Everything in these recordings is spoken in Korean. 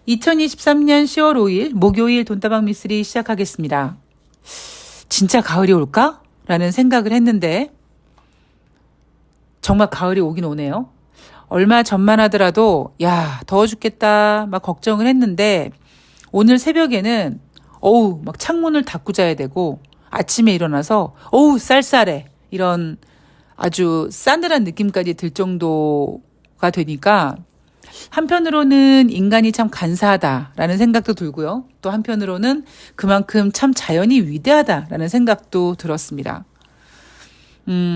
2023년 10월 5일 목요일 돈다방 미쓰리 시작하겠습니다. 진짜 가을이 올까? 라는 생각을 했는데 정말 가을이 오긴 오네요. 얼마 전만 하더라도 야 더워 죽겠다 막 걱정을 했는데 오늘 새벽에는 막 창문을 닫고 자야 되고 아침에 일어나서 쌀쌀해 이런 아주 싸늘한 느낌까지 들 정도가 되니까 한편으로는 인간이 참 간사하다라는 생각도 들고요. 또 한편으로는 그만큼 참 자연이 위대하다라는 생각도 들었습니다.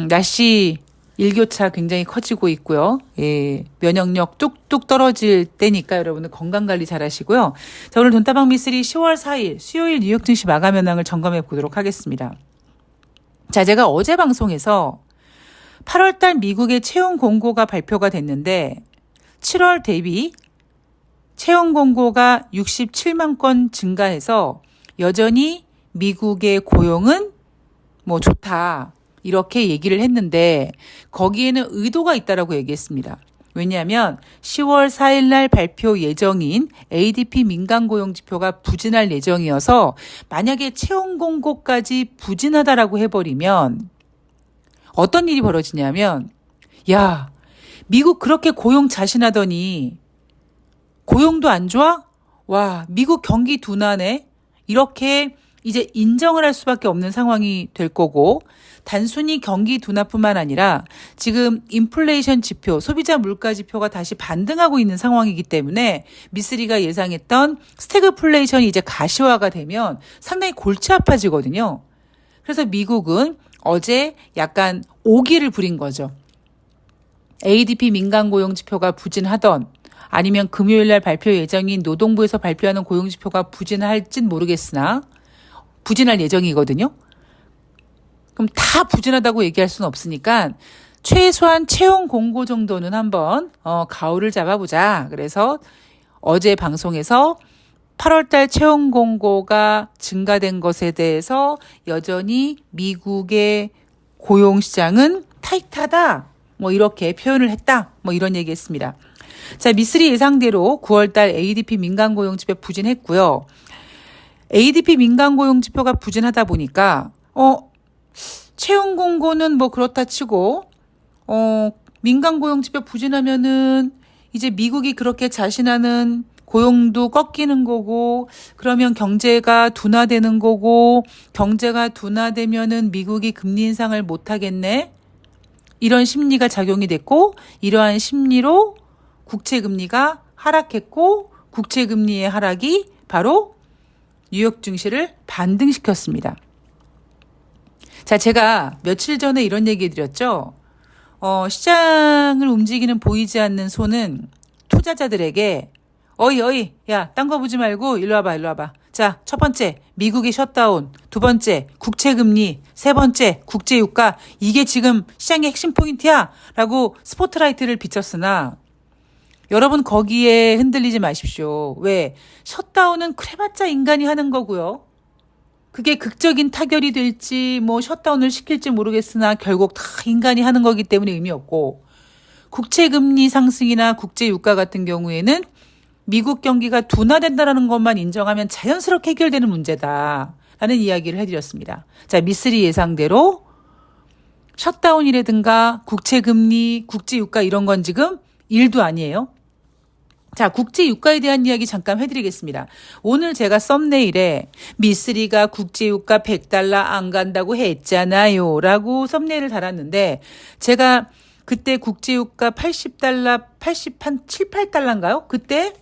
날씨 일교차 굉장히 커지고 있고요. 예, 면역력 뚝뚝 떨어질 때니까 여러분들 건강관리 잘 하시고요. 자, 오늘 돈다방 미쓰리 10월 4일 수요일 뉴욕 증시 마감 현황을 점검해 보도록 하겠습니다. 자, 제가 어제 방송에서 8월달 미국의 채용 공고가 발표가 됐는데 7월 대비 채용 공고가 67만 건 증가해서 여전히 미국의 고용은 좋다. 이렇게 얘기를 했는데 거기에는 의도가 있다라고 얘기했습니다. 왜냐하면 10월 4일 날 발표 예정인 ADP 민간 고용 지표가 부진할 예정이어서 만약에 채용 공고까지 부진하다라고 해버리면 어떤 일이 벌어지냐면 야 미국 그렇게 고용 자신하더니 고용도 안 좋아? 와, 미국 경기 둔화네? 이렇게 이제 인정을 할 수밖에 없는 상황이 될 거고 단순히 경기 둔화뿐만 아니라 지금 인플레이션 지표, 소비자 물가 지표가 다시 반등하고 있는 상황이기 때문에 미쓰리가 예상했던 스태그플레이션이 이제 가시화가 되면 상당히 골치 아파지거든요. 그래서 미국은 어제 약간 오기를 부린 거죠. ADP 민간 고용 지표가 부진하던 아니면 금요일 날 발표 예정인 노동부에서 발표하는 고용 지표가 부진할진 모르겠으나 부진할 예정이거든요. 그럼 다 부진하다고 얘기할 수는 없으니까 최소한 채용 공고 정도는 한번 가오를 잡아보자. 그래서 어제 방송에서 8월달 채용 공고가 증가된 것에 대해서 여전히 미국의 고용 시장은 타이트하다. 이렇게 표현을 했다. 이런 얘기 했습니다. 자, 미쓰리 예상대로 9월달 ADP 민간 고용 지표 부진했고요. ADP 민간 고용 지표가 부진하다 보니까, 채용 공고는 그렇다 치고, 민간 고용 지표 부진하면은 이제 미국이 그렇게 자신하는 고용도 꺾이는 거고, 그러면 경제가 둔화되는 거고, 경제가 둔화되면은 미국이 금리 인상을 못 하겠네? 이런 심리가 작용이 됐고 이러한 심리로 국채금리가 하락했고 국채금리의 하락이 바로 뉴욕 증시를 반등시켰습니다. 자, 제가 며칠 전에 이런 얘기 드렸죠. 시장을 움직이는 보이지 않는 손은 투자자들에게 어이 야, 딴 거 보지 말고 일로 와봐. 자, 첫 번째 미국의 셧다운, 두 번째 국채금리, 세 번째 국제유가, 이게 지금 시장의 핵심 포인트야 라고 스포트라이트를 비쳤으나 여러분 거기에 흔들리지 마십시오. 왜? 셧다운은 그래봤자 인간이 하는 거고요. 그게 극적인 타결이 될지 셧다운을 시킬지 모르겠으나 결국 다 인간이 하는 거기 때문에 의미 없고, 국채금리 상승이나 국제유가 같은 경우에는 미국 경기가 둔화된다는 것만 인정하면 자연스럽게 해결되는 문제다 라는 이야기를 해드렸습니다. 자, 미쓰리 예상대로 셧다운이라든가 국채금리, 국제유가 이런 건 지금 일도 아니에요. 자, 국제유가에 대한 이야기 잠깐 해드리겠습니다. 오늘 제가 썸네일에 미쓰리가 국제유가 100달러 안 간다고 했잖아요 라고 썸네일을 달았는데 제가 그때 국제유가 80달러, 7, 8달러인가요? 그때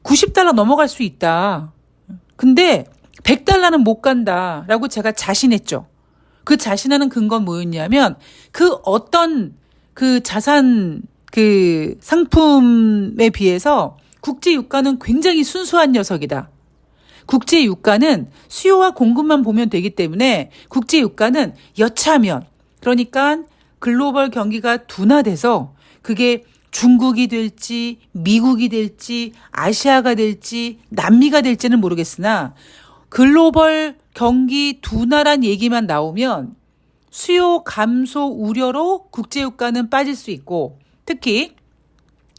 90달러 넘어갈 수 있다. 근데 100달러는 못 간다라고 제가 자신했죠. 그 자신하는 근거는 뭐였냐면 그 어떤 그 자산 그 상품에 비해서 국제유가는 굉장히 순수한 녀석이다. 국제유가는 수요와 공급만 보면 되기 때문에 국제유가는 여차하면, 그러니까 글로벌 경기가 둔화돼서 그게 중국이 될지 미국이 될지 아시아가 될지 남미가 될지는 모르겠으나 글로벌 경기 둔화란 얘기만 나오면 수요 감소 우려로 국제유가는 빠질 수 있고, 특히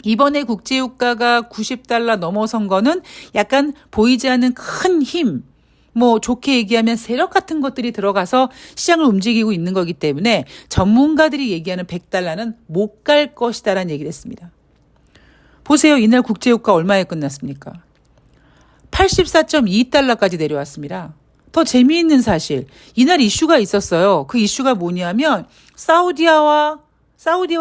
이번에 국제유가가 90달러 넘어선 거는 약간 보이지 않는 큰 힘, 뭐 좋게 얘기하면 세력 같은 것들이 들어가서 시장을 움직이고 있는 거기 때문에 전문가들이 얘기하는 100달러는 못 갈 것이다라는 얘기를 했습니다. 보세요. 이날 국제유가 얼마에 끝났습니까? 84.2달러까지 내려왔습니다. 더 재미있는 사실, 이날 이슈가 있었어요. 그 이슈가 뭐냐면 사우디와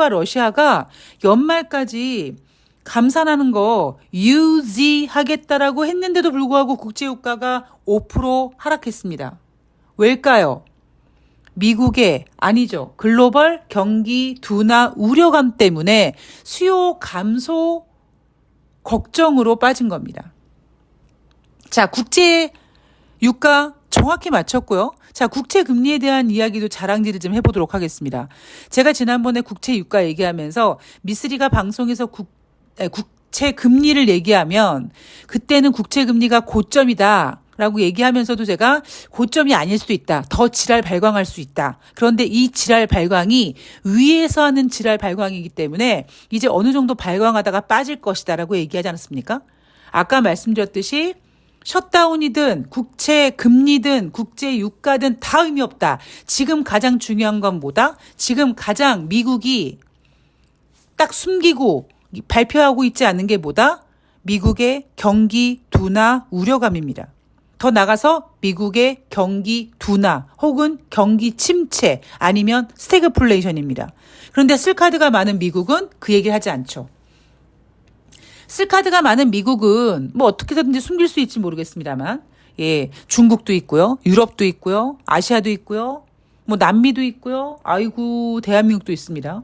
러시아가 연말까지 감산하는 거 유지하겠다라고 했는데도 불구하고 국제유가가 5% 하락했습니다. 왜일까요? 미국의 아니죠. 글로벌 경기 둔화 우려감 때문에 수요 감소 걱정으로 빠진 겁니다. 자, 국제 유가 정확히 맞췄고요. 자, 국채 금리에 대한 이야기도 자랑질을 좀 해보도록 하겠습니다. 제가 지난번에 국채 유가 얘기하면서 미쓰리가 방송에서 국채 금리를 얘기하면 그때는 국채 금리가 고점이다 라고 얘기하면서도 제가 고점이 아닐 수도 있다. 더 지랄 발광할 수 있다. 그런데 이 지랄 발광이 위에서 하는 지랄 발광이기 때문에 이제 어느 정도 발광하다가 빠질 것이다 라고 얘기하지 않았습니까? 아까 말씀드렸듯이 셧다운이든 국채 금리든 국제 유가든 다 의미 없다. 지금 가장 중요한 건 뭐다? 지금 가장 미국이 딱 숨기고 발표하고 있지 않는 게 뭐다? 미국의 경기 둔화 우려감입니다. 더 나가서 미국의 경기 둔화 혹은 경기 침체 아니면 스태그플레이션입니다. 그런데 쓸카드가 많은 미국은 그 얘기를 하지 않죠. 쓸카드가 많은 미국은 뭐 어떻게든지 숨길 수 있지 모르겠습니다만, 예, 중국도 있고요, 유럽도 있고요, 아시아도 있고요, 뭐 남미도 있고요, 아이고 대한민국도 있습니다.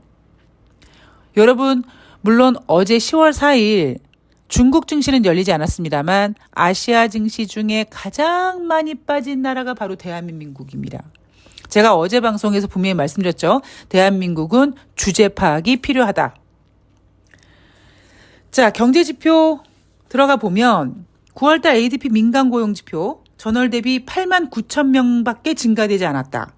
여러분, 물론 어제 10월 4일 중국 증시는 열리지 않았습니다만 아시아 증시 중에 가장 많이 빠진 나라가 바로 대한민국입니다. 제가 어제 방송에서 분명히 말씀드렸죠. 대한민국은 주제 파악이 필요하다. 자, 경제지표 들어가 보면 9월달 ADP 민간고용지표 전월 대비 8만 9천 명밖에 증가되지 않았다.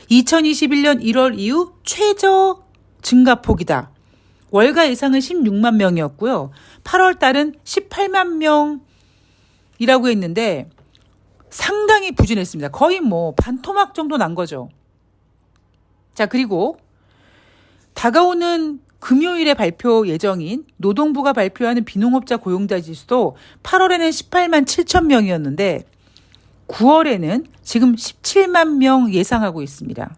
2021년 1월 이후 최저 증가폭이다. 월가 예상은 16만 명이었고요. 8월 달은 18만 명이라고 했는데 상당히 부진했습니다. 거의 뭐 반토막 정도 난 거죠. 자, 그리고 다가오는 금요일에 발표 예정인 노동부가 발표하는 비농업자 고용자 지수도 8월에는 18만 7천 명이었는데 9월에는 지금 17만 명 예상하고 있습니다.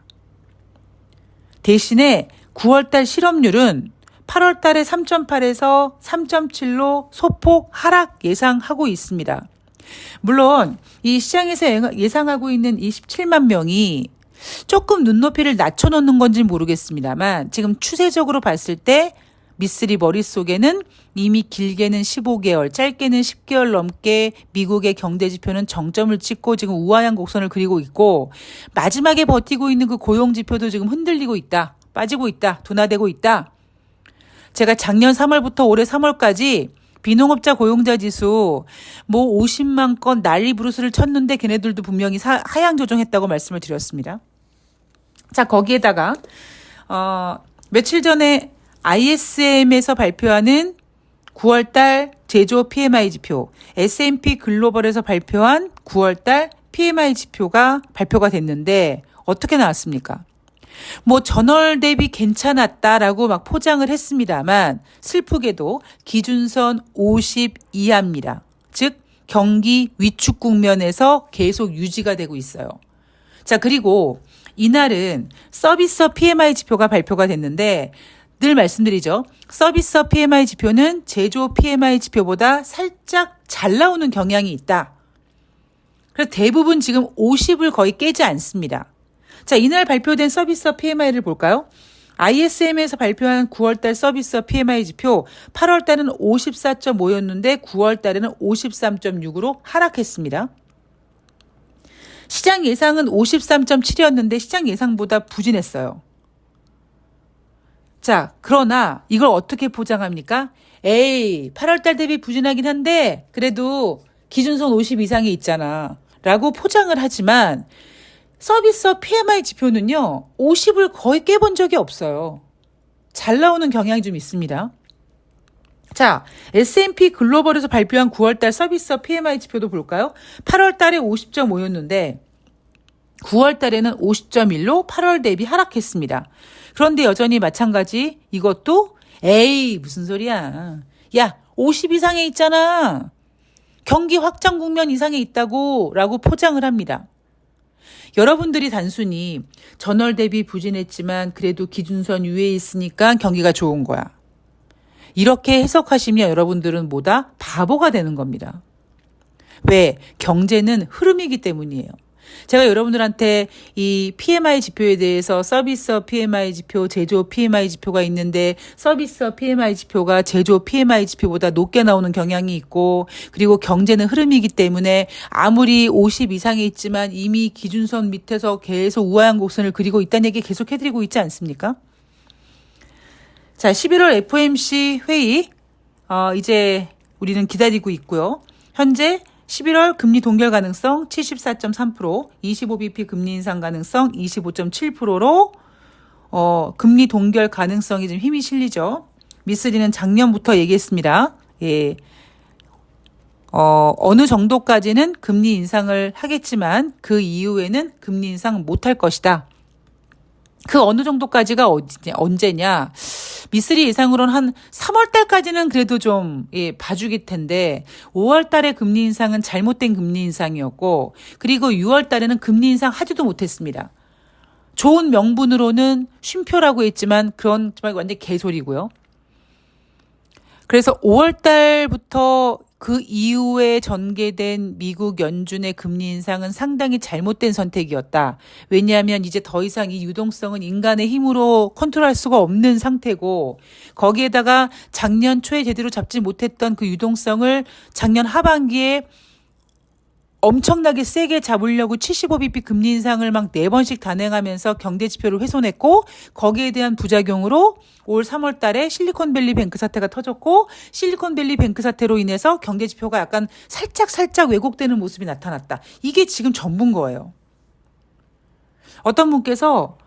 대신에 9월달 실업률은 8월 달에 3.8에서 3.7로 소폭 하락 예상하고 있습니다. 물론 이 시장에서 예상하고 있는 이 17만 명이 조금 눈높이를 낮춰놓는 건지 모르겠습니다만 지금 추세적으로 봤을 때 미쓰리 머릿속에는 이미 길게는 15개월, 짧게는 10개월 넘게 미국의 경제지표는 정점을 찍고 지금 우아한 곡선을 그리고 있고 마지막에 버티고 있는 그 고용지표도 지금 흔들리고 있다. 빠지고 있다. 둔화되고 있다. 제가 작년 3월부터 올해 3월까지 비농업자 고용자 지수 뭐 50만 건 난리 부르스를 쳤는데 걔네들도 분명히 하향 조정했다고 말씀을 드렸습니다. 자, 거기에다가 며칠 전에 ISM에서 발표하는 9월달 제조업 PMI 지표, S&P 글로벌에서 발표한 9월달 PMI 지표가 발표가 됐는데 어떻게 나왔습니까? 뭐 전월 대비 괜찮았다라고 막 포장을 했습니다만 슬프게도 기준선 50 이하입니다. 즉 경기 위축 국면에서 계속 유지가 되고 있어요. 자, 그리고 이날은 서비스업 PMI 지표가 발표가 됐는데 늘 말씀드리죠. 서비스업 PMI 지표는 제조업 PMI 지표보다 살짝 잘 나오는 경향이 있다. 그래서 대부분 지금 50을 거의 깨지 않습니다. 자, 이날 발표된 서비스업 PMI를 볼까요? ISM에서 발표한 9월달 서비스업 PMI 지표 8월달은 54.5였는데 9월달에는 53.6으로 하락했습니다. 시장 예상은 53.7이었는데 시장 예상보다 부진했어요. 자, 그러나 이걸 어떻게 포장합니까? 8월달 대비 부진하긴 한데 그래도 기준선 50 이상이 있잖아 라고 포장을 하지만 서비스업 PMI 지표는요 50을 거의 깨본 적이 없어요. 잘 나오는 경향이 좀 있습니다. 자, S&P 글로벌에서 발표한 9월달 서비스업 PMI 지표도 볼까요? 8월달에 50.5였는데 9월달에는 50.1로 8월 대비 하락했습니다. 그런데 여전히 마찬가지 이것도 에이 무슨 소리야. 야 50 이상에 있잖아. 경기 확장 국면 이상에 있다고 라고 포장을 합니다. 여러분들이 단순히 전월 대비 부진했지만 그래도 기준선 위에 있으니까 경기가 좋은 거야. 이렇게 해석하시면 여러분들은 뭐다? 바보가 되는 겁니다. 왜? 경제는 흐름이기 때문이에요. 제가 여러분들한테 이 PMI 지표에 대해서 서비스업 PMI 지표, 제조업 PMI 지표가 있는데 서비스업 PMI 지표가 제조업 PMI 지표보다 높게 나오는 경향이 있고 그리고 경제는 흐름이기 때문에 아무리 50 이상에 있지만 이미 기준선 밑에서 계속 우하한 곡선을 그리고 있다는 얘기 계속 해드리고 있지 않습니까? 자, 11월 FOMC 회의 이제 우리는 기다리고 있고요. 현재 11월 금리 동결 가능성 74.3%, 25bp 금리 인상 가능성 25.7%로 금리 동결 가능성이 좀 힘이 실리죠. 미쓰리는 작년부터 얘기했습니다. 예. 어느 정도까지는 금리 인상을 하겠지만 그 이후에는 금리 인상 못할 것이다. 그 어느 정도까지가 언제냐? 미쓰리 예상으로는 한 3월 달까지는 그래도 좀 봐주길 텐데 5월 달에 금리 인상은 잘못된 금리 인상이었고 그리고 6월 달에는 금리 인상 하지도 못했습니다. 좋은 명분으로는 쉼표라고 했지만 그런 완전 개소리고요. 그래서 5월 달부터 그 이후에 전개된 미국 연준의 금리 인상은 상당히 잘못된 선택이었다. 왜냐하면 이제 더 이상 이 유동성은 인간의 힘으로 컨트롤할 수가 없는 상태고 거기에다가 작년 초에 제대로 잡지 못했던 그 유동성을 작년 하반기에 엄청나게 세게 잡으려고 75bp 금리 인상을 막 4번씩 단행하면서 경제 지표를 훼손했고 거기에 대한 부작용으로 올 3월 달에 실리콘밸리 뱅크 사태가 터졌고 실리콘밸리 뱅크 사태로 인해서 경제 지표가 약간 살짝 왜곡되는 모습이 나타났다. 이게 지금 전부인 거예요. 어떤 분께서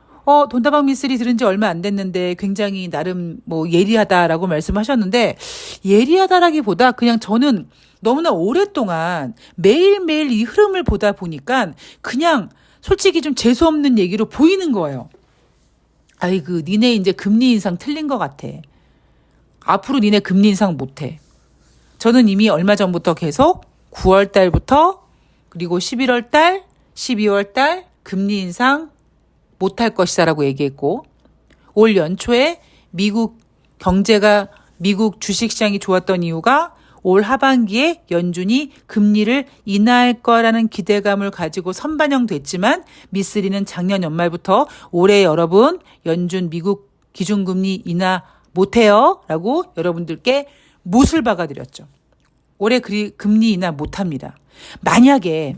돈다방 미쓰리 들은 지 얼마 안 됐는데 굉장히 나름 예리하다라고 말씀하셨는데 예리하다라기보다 그냥 저는 너무나 오랫동안 매일매일 이 흐름을 보다 보니까 그냥 솔직히 좀 재수없는 얘기로 보이는 거예요. 아이고 니네 이제 금리 인상 틀린 것 같아. 앞으로 니네 금리 인상 못해. 저는 이미 얼마 전부터 계속 9월 달부터 그리고 11월 달, 12월 달 금리 인상 못할 것이다라고 얘기했고 올 연초에 미국 주식시장이 좋았던 이유가 올 하반기에 연준이 금리를 인하할 거라는 기대감을 가지고 선반영됐지만 미쓰리는 작년 연말부터 올해 여러분 연준 미국 기준금리 인하 못해요 라고 여러분들께 못을 박아드렸죠. 올해 금리 인하 못합니다. 만약에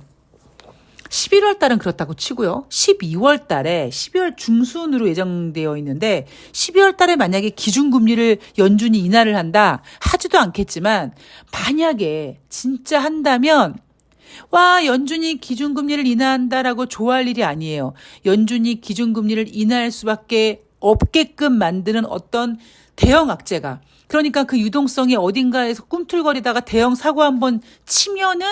11월 달은 그렇다고 치고요. 12월 달에 12월 중순으로 예정되어 있는데 12월 달에 만약에 기준금리를 연준이 인하를 한다. 하지도 않겠지만 만약에 진짜 한다면 와 연준이 기준금리를 인하한다라고 좋아할 일이 아니에요. 연준이 기준금리를 인하할 수밖에 없게끔 만드는 어떤 대형 악재가 그러니까 그 유동성이 어딘가에서 꿈틀거리다가 대형 사고 한번 치면은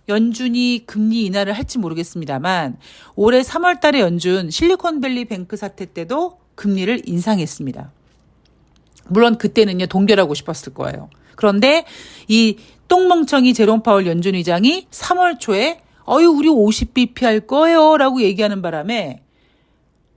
연준이 금리 인하를 할지 모르겠습니다만 올해 3월 달에 연준 실리콘밸리 뱅크 사태 때도 금리를 인상했습니다. 물론 그때는요 동결하고 싶었을 거예요. 그런데 이 똥멍청이 제롬 파월 연준 의장이 3월 초에 우리 50bp 할 거예요 라고 얘기하는 바람에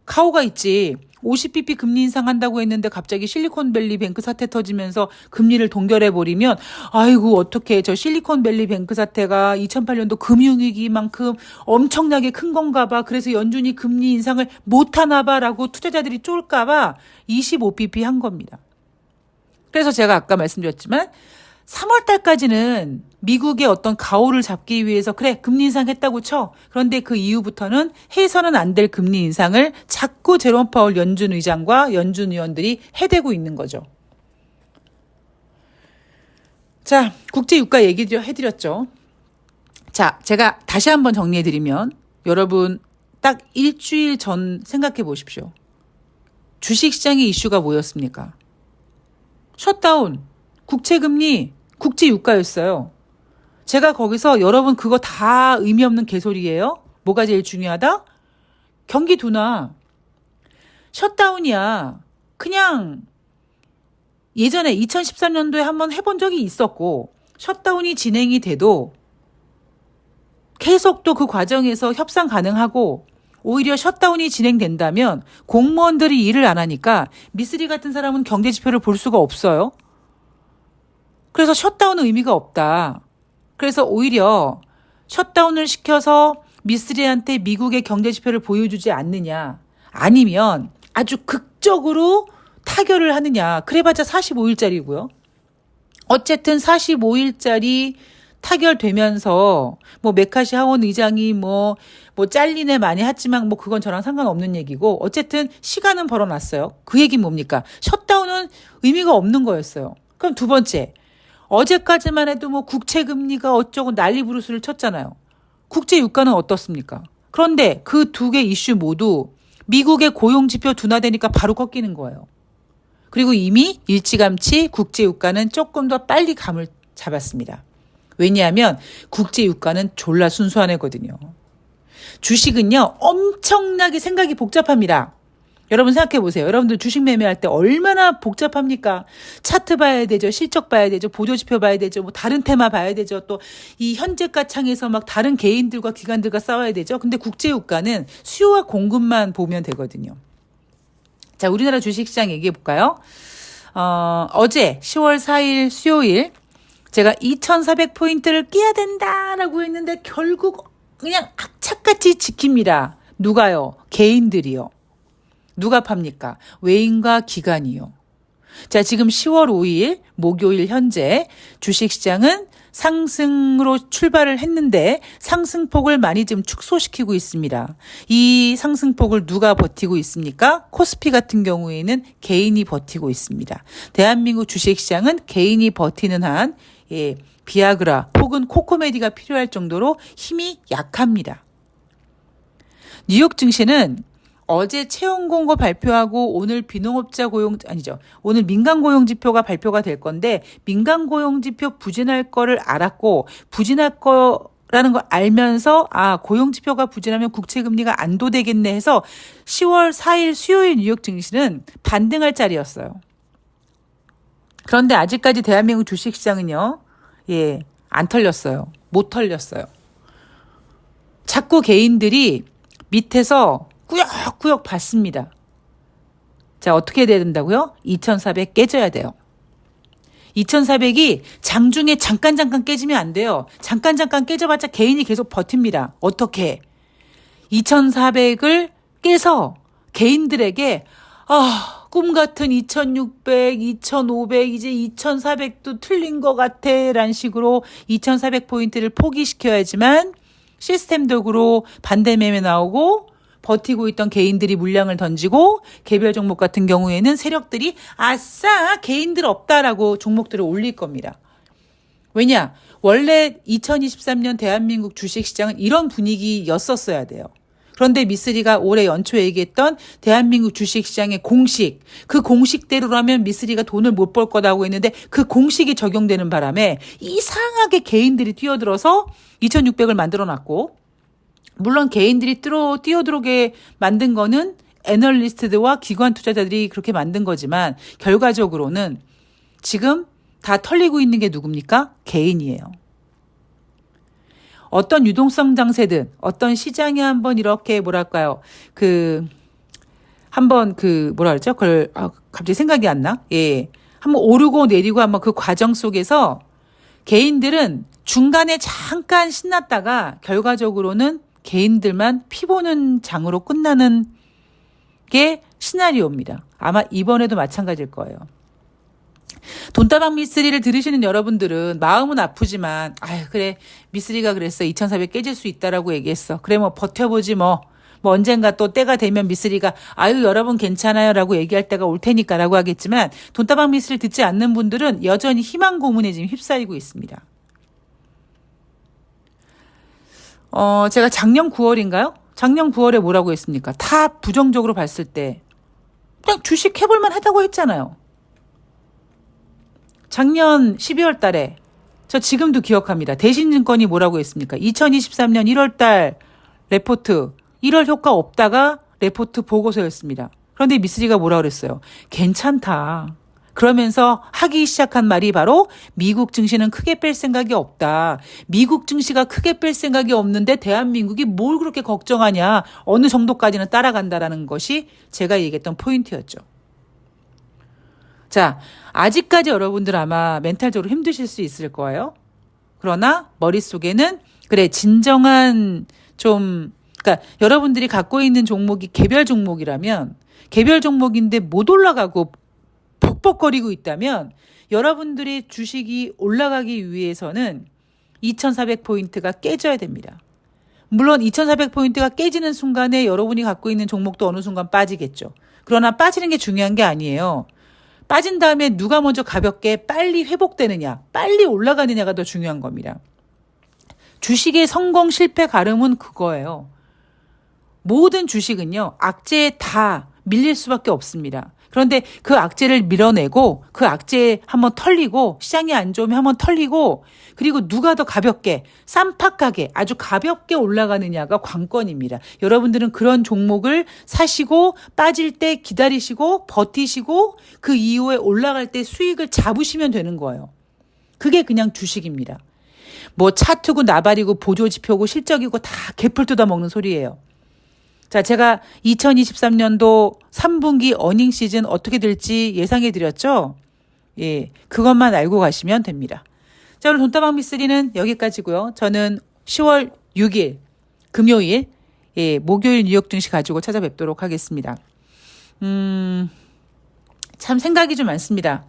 카오가 있지. 50bp 금리 인상한다고 했는데 갑자기 실리콘밸리 뱅크 사태 터지면서 금리를 동결해버리면 아이고 어떡해 저 실리콘밸리 뱅크 사태가 2008년도 금융위기만큼 엄청나게 큰 건가 봐. 그래서 연준이 금리 인상을 못하나 봐라고 투자자들이 쫄까 봐 25bp 한 겁니다. 그래서 제가 아까 말씀드렸지만 3월 달까지는 미국의 어떤 가오를 잡기 위해서 그래 금리 인상했다고 쳐. 그런데 그 이후부터는 해서는 안 될 금리 인상을 자꾸 제롬 파월 연준 의장과 연준 의원들이 해대고 있는 거죠. 자, 국제 유가 얘기 해드렸죠. 자, 제가 다시 한번 정리해드리면 여러분 딱 일주일 전 생각해 보십시오. 주식시장의 이슈가 뭐였습니까? 셧다운. 국채금리, 국제유가였어요. 제가 거기서 여러분 그거 다 의미 없는 개소리예요. 뭐가 제일 중요하다? 경기 둔화. 셧다운이야. 그냥 예전에 2013년도에 한번 해본 적이 있었고 셧다운이 진행이 돼도 계속 또 그 과정에서 협상 가능하고 오히려 셧다운이 진행된다면 공무원들이 일을 안 하니까 미쓰리 같은 사람은 경제 지표를 볼 수가 없어요. 그래서 셧다운은 의미가 없다. 그래서 오히려 셧다운을 시켜서 미쓰리한테 미국의 경제 지표를 보여주지 않느냐. 아니면 아주 극적으로 타결을 하느냐. 그래봤자 45일짜리고요. 어쨌든 45일짜리 타결되면서 뭐 메카시 하원 의장이 뭐 잘리네 많이 했지만 뭐 그건 저랑 상관없는 얘기고 어쨌든 시간은 벌어놨어요. 그 얘기는 뭡니까? 셧다운은 의미가 없는 거였어요. 그럼 두 번째. 어제까지만 해도 뭐 국채 금리가 어쩌고 난리 부르스를 쳤잖아요. 국제 유가는 어떻습니까? 그런데 그 두 개 이슈 모두 미국의 고용 지표 둔화되니까 바로 꺾이는 거예요. 그리고 이미 일찌감치 국제 유가는 조금 더 빨리 감을 잡았습니다. 왜냐하면 국제 유가는 졸라 순수한 애거든요. 주식은요, 엄청나게 생각이 복잡합니다. 여러분 생각해 보세요. 여러분들 주식 매매할 때 얼마나 복잡합니까? 차트 봐야 되죠. 실적 봐야 되죠. 보조지표 봐야 되죠. 뭐 다른 테마 봐야 되죠. 또 이 현재가 창에서 막 다른 개인들과 기관들과 싸워야 되죠. 근데 국제유가는 수요와 공급만 보면 되거든요. 자, 우리나라 주식시장 얘기해 볼까요? 어제 10월 4일 수요일 제가 2,400포인트를 깨야 된다라고 했는데 결국 그냥 악착같이 지킵니다. 누가요? 개인들이요. 누가 팝니까? 외인과 기관이요. 자, 지금 10월 5일 목요일 현재 주식시장은 상승으로 출발을 했는데 상승폭을 많이 좀 축소시키고 있습니다. 이 상승폭을 누가 버티고 있습니까? 코스피 같은 경우에는 개인이 버티고 있습니다. 대한민국 주식시장은 개인이 버티는 한 비아그라 혹은 코코메디가 필요할 정도로 힘이 약합니다. 뉴욕 증시는 어제 채용 공고 발표하고 오늘 비농업자 고용 오늘 민간 고용 지표가 발표가 될 건데 민간 고용 지표 부진할 거를 알았고 부진할 거라는 걸 알면서 고용 지표가 부진하면 국채 금리가 안도되겠네 해서 10월 4일 수요일 뉴욕 증시는 반등할 자리였어요. 그런데 아직까지 대한민국 주식 시장은요. 안 털렸어요. 못 털렸어요. 자꾸 개인들이 밑에서 꾸역꾸역 받습니다. 자, 어떻게 돼야 된다고요? 2,400 깨져야 돼요. 2,400이 장중에 잠깐 깨지면 안 돼요. 잠깐 깨져봤자 개인이 계속 버팁니다. 어떻게? 2,400을 깨서 개인들에게 꿈 같은 2,600, 2,500, 이제 2,400도 틀린 것 같아 라는 식으로 2,400포인트를 포기시켜야지만 시스템적으로 반대 매매 나오고 버티고 있던 개인들이 물량을 던지고 개별 종목 같은 경우에는 세력들이 아싸 개인들 없다라고 종목들을 올릴 겁니다. 왜냐? 원래 2023년 대한민국 주식시장은 이런 분위기였었어야 돼요. 그런데 미쓰리가 올해 연초에 얘기했던 대한민국 주식시장의 공식, 그 공식대로라면 미쓰리가 돈을 못 벌 거라고 했는데 그 공식이 적용되는 바람에 이상하게 개인들이 뛰어들어서 2,600을 만들어놨고 물론 개인들이 뛰어들어오게 만든 거는 애널리스트들과 기관 투자자들이 그렇게 만든 거지만 결과적으로는 지금 다 털리고 있는 게 누굽니까? 개인이에요. 어떤 유동성 장세든 어떤 시장에 한번 이렇게 한번 그걸 갑자기 생각이 안 나? 한번 오르고 내리고 한번 그 과정 속에서 개인들은 중간에 잠깐 신났다가 결과적으로는 개인들만 피보는 장으로 끝나는 게 시나리오입니다. 아마 이번에도 마찬가지일 거예요. 돈다방 미쓰리를 들으시는 여러분들은 마음은 아프지만 그래 미쓰리가 그랬어 2,400 깨질 수 있다라고 얘기했어. 그래 뭐 버텨보지 뭐 언젠가 또 때가 되면 미쓰리가 여러분 괜찮아요 라고 얘기할 때가 올 테니까 라고 하겠지만 돈다방 미쓰리를 듣지 않는 분들은 여전히 희망 고문에 지금 휩싸이고 있습니다. 제가 작년 9월인가요? 작년 9월에 뭐라고 했습니까? 다 부정적으로 봤을 때 그냥 주식 해볼만 하다고 했잖아요. 작년 12월 달에 저 지금도 기억합니다. 대신증권이 뭐라고 했습니까? 2023년 1월 달 레포트 1월 효과 없다가 레포트 보고서였습니다. 그런데 미쓰리가 뭐라 그랬어요? 괜찮다. 그러면서 하기 시작한 말이 바로 미국 증시는 크게 뺄 생각이 없다. 미국 증시가 크게 뺄 생각이 없는데 대한민국이 뭘 그렇게 걱정하냐. 어느 정도까지는 따라간다라는 것이 제가 얘기했던 포인트였죠. 자, 아직까지 여러분들 아마 멘탈적으로 힘드실 수 있을 거예요. 그러나 머릿속에는 그래 진정한 그러니까 여러분들이 갖고 있는 종목이 개별 종목이라면 개별 종목인데 못 올라가고 벅벅거리고 있다면 여러분들의 주식이 올라가기 위해서는 2400포인트가 깨져야 됩니다. 물론 2400포인트가 깨지는 순간에 여러분이 갖고 있는 종목도 어느 순간 빠지겠죠. 그러나 빠지는 게 중요한 게 아니에요. 빠진 다음에 누가 먼저 가볍게 빨리 회복되느냐, 빨리 올라가느냐가 더 중요한 겁니다. 주식의 성공 실패 가름은 그거예요. 모든 주식은요, 악재에 다 밀릴 수밖에 없습니다. 그런데 그 악재를 밀어내고 그 악재에 한번 털리고 시장이 안 좋으면 한번 털리고 그리고 누가 더 가볍게 쌈팍하게 아주 가볍게 올라가느냐가 관건입니다. 여러분들은 그런 종목을 사시고 빠질 때 기다리시고 버티시고 그 이후에 올라갈 때 수익을 잡으시면 되는 거예요. 그게 그냥 주식입니다. 뭐 차트고 나발이고 보조지표고 실적이고 다 개풀 뜯어먹는 소리예요. 자, 제가 2023년도 3분기 어닝 시즌 어떻게 될지 예상해 드렸죠? 예, 그것만 알고 가시면 됩니다. 자, 오늘 돈다방 미쓰리는 여기까지고요. 저는 10월 6일 금요일, 예, 목요일 뉴욕 증시 가지고 찾아뵙도록 하겠습니다. 참 생각이 좀 많습니다.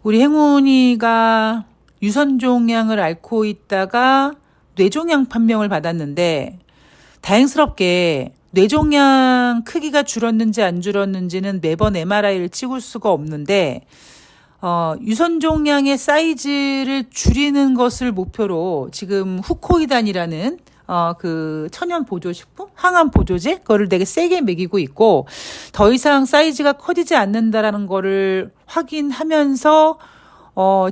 우리 행운이가 유선종양을 앓고 있다가 뇌종양 판명을 받았는데 다행스럽게 뇌종양 크기가 줄었는지 안 줄었는지는 매번 MRI를 찍을 수가 없는데 유선종양의 사이즈를 줄이는 것을 목표로 지금 후코이단이라는 그 천연 보조식품, 항암 보조제 그거를 되게 세게 먹이고 있고 더 이상 사이즈가 커지지 않는다라는 거를 확인하면서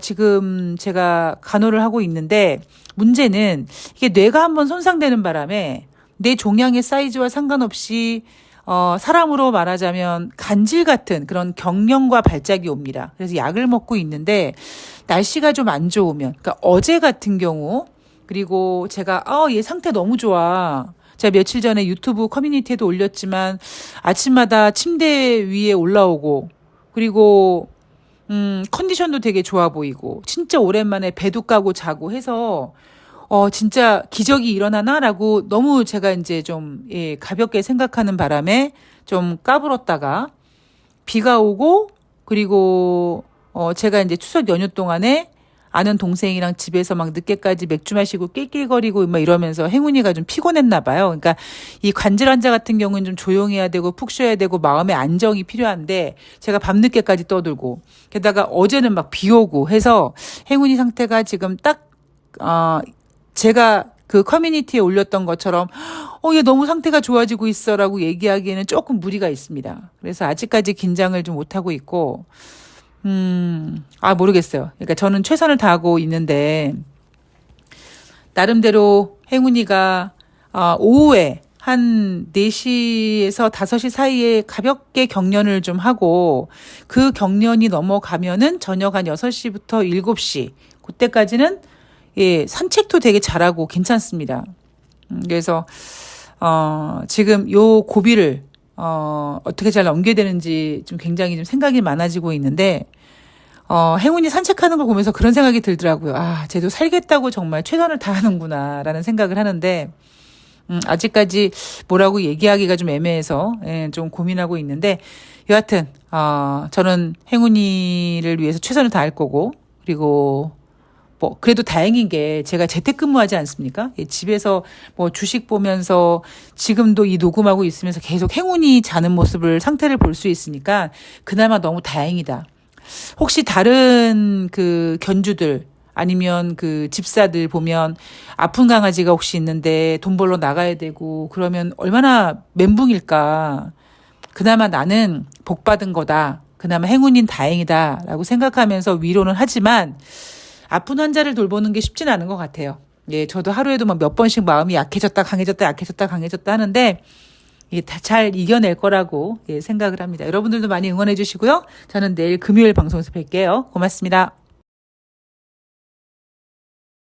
지금 제가 간호를 하고 있는데 문제는 이게 뇌가 한번 손상되는 바람에 뇌 종양의 사이즈와 상관없이 사람으로 말하자면 간질 같은 그런 경련과 발작이 옵니다. 그래서 약을 먹고 있는데 날씨가 좀 안 좋으면 그러니까 어제 같은 경우 그리고 제가 얘 상태 너무 좋아. 제가 며칠 전에 유튜브 커뮤니티에도 올렸지만 아침마다 침대 위에 올라오고 그리고 컨디션도 되게 좋아 보이고 진짜 오랜만에 배도 까고 자고 해서 진짜 기적이 일어나나라고 너무 제가 이제 좀, 예, 가볍게 생각하는 바람에 좀 까불었다가 비가 오고, 그리고, 제가 이제 추석 연휴 동안에 아는 동생이랑 집에서 막 늦게까지 맥주 마시고 낄낄거리고 막 이러면서 행운이가 좀 피곤했나 봐요. 그러니까 이 관절 환자 같은 경우는 좀 조용해야 되고 푹 쉬어야 되고 마음의 안정이 필요한데 제가 밤늦게까지 떠들고 게다가 어제는 막 비 오고 해서 행운이 상태가 지금 딱, 제가 그 커뮤니티에 올렸던 것처럼 얘 너무 상태가 좋아지고 있어라고 얘기하기에는 조금 무리가 있습니다. 그래서 아직까지 긴장을 좀 못하고 있고 모르겠어요. 그러니까 저는 최선을 다하고 있는데 나름대로 행운이가 오후에 한 4시에서 5시 사이에 가볍게 경련을 좀 하고 그 경련이 넘어가면은 저녁 한 6시부터 7시 그때까지는 예, 산책도 되게 잘하고 괜찮습니다. 그래서, 지금 요 고비를, 어떻게 잘 넘겨야 되는지 좀 굉장히 좀 생각이 많아지고 있는데, 행운이 산책하는 걸 보면서 그런 생각이 들더라고요. 쟤도 살겠다고 정말 최선을 다하는구나, 라는 생각을 하는데, 아직까지 뭐라고 얘기하기가 좀 애매해서, 예, 좀 고민하고 있는데, 여하튼, 저는 행운이를 위해서 최선을 다할 거고, 그리고, 그래도 다행인 게 제가 재택근무하지 않습니까? 집에서 주식 보면서 지금도 이 녹음하고 있으면서 계속 행운이 자는 모습을 상태를 볼 수 있으니까 그나마 너무 다행이다. 혹시 다른 그 견주들 아니면 그 집사들 보면 아픈 강아지가 혹시 있는데 돈 벌러 나가야 되고 그러면 얼마나 멘붕일까. 그나마 나는 복 받은 거다. 그나마 행운인 다행이다라고 생각하면서 위로는 하지만 아픈 환자를 돌보는 게 쉽지는 않은 것 같아요. 예, 저도 하루에도 막 몇 번씩 마음이 약해졌다 강해졌다 약해졌다 강해졌다 하는데 이게 다 잘 이겨낼 거라고 생각을 합니다. 여러분들도 많이 응원해 주시고요. 저는 내일 금요일 방송에서 뵐게요. 고맙습니다.